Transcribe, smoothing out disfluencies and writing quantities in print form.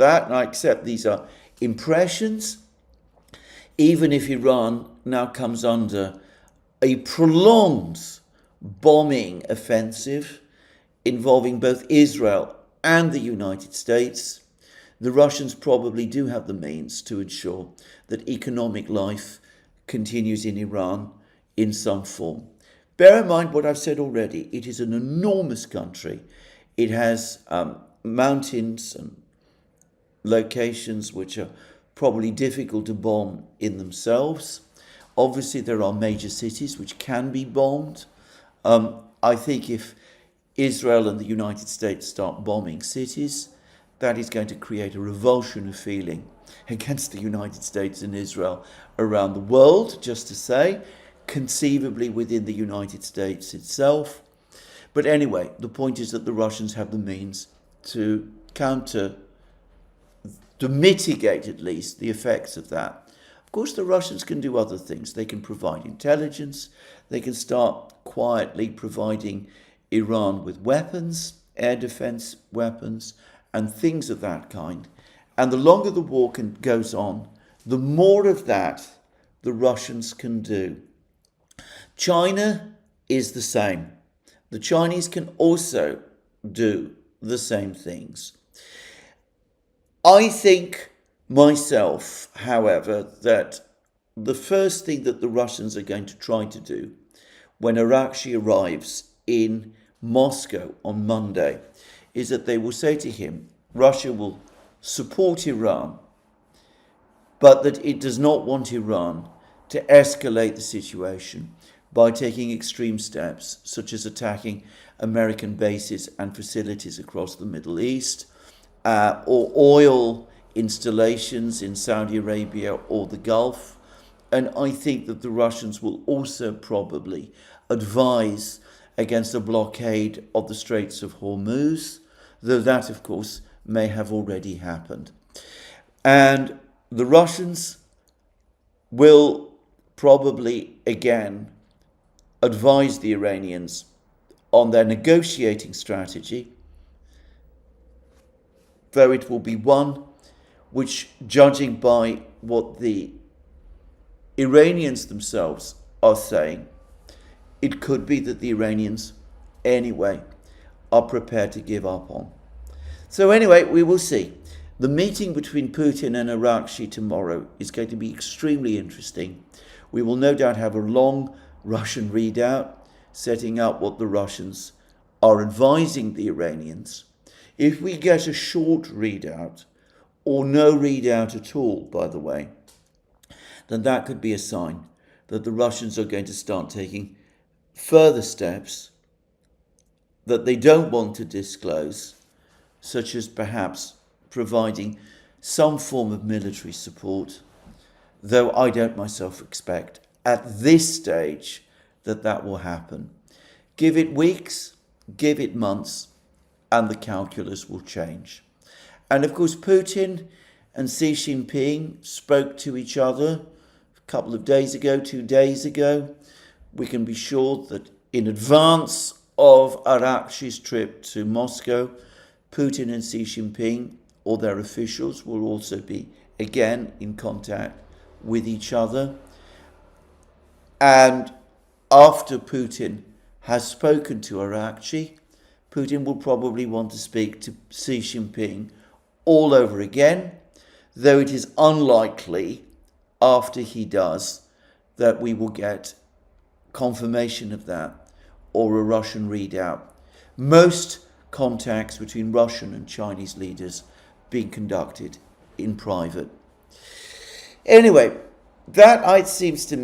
that, and I accept these are impressions, even if Iran now comes under a prolonged bombing offensive involving both Israel and the United States, the Russians probably do have the means to ensure that economic life continues in Iran in some form. Bear in mind what I've said already. It is an enormous country. It has mountains and locations which are probably difficult to bomb in themselves. Obviously, there are major cities which can be bombed. I think if Israel and the United States start bombing cities, that is going to create a revulsion of feeling against the United States and Israel around the world, just to say, conceivably within the United States itself. But anyway, the point is that the Russians have the means to mitigate at least the effects of that. Of course, the Russians can do other things. They can provide intelligence. They can start quietly providing Iran with weapons, air defense weapons, and things of that kind. And the longer the war goes on, the more of that the Russians can do. China is the same. The Chinese can also do the same things. I think myself, however, that the first thing that the Russians are going to try to do when Arachi arrives in Moscow on Monday is that they will say to him, Russia will support Iran, but that it does not want Iran to escalate the situation by taking extreme steps, such as attacking American bases and facilities across the Middle East, or oil installations in Saudi Arabia or the Gulf. And I think that the Russians will also probably advise against a blockade of the Straits of Hormuz, though that, of course, may have already happened. And the Russians will probably, again, advise the Iranians on their negotiating strategy, though it will be one which, judging by what the Iranians themselves are saying, it could be that the Iranians, anyway, are prepared to give up on. So anyway, we will see. The meeting between Putin and Arachi tomorrow is going to be extremely interesting. We will no doubt have a long Russian readout, setting out what the Russians are advising the Iranians. If we get a short readout, or no readout at all, by the way, then that could be a sign that the Russians are going to start taking further steps that they don't want to disclose, such as perhaps providing some form of military support, though I don't myself expect at this stage that will happen. Give it weeks, give it months, and the calculus will change. And of course, Putin and Xi Jinping spoke to each other a couple of days ago, 2 days ago. We can be sure that in advance of Arachi's trip to Moscow, Putin and Xi Jinping or their officials will also be again in contact with each other. And after Putin has spoken to Arachi, Putin will probably want to speak to Xi Jinping all over again, though it is unlikely after he does that we will get confirmation of that or a Russian readout. Most contacts between Russian and Chinese leaders being conducted in private. Anyway, that it seems to me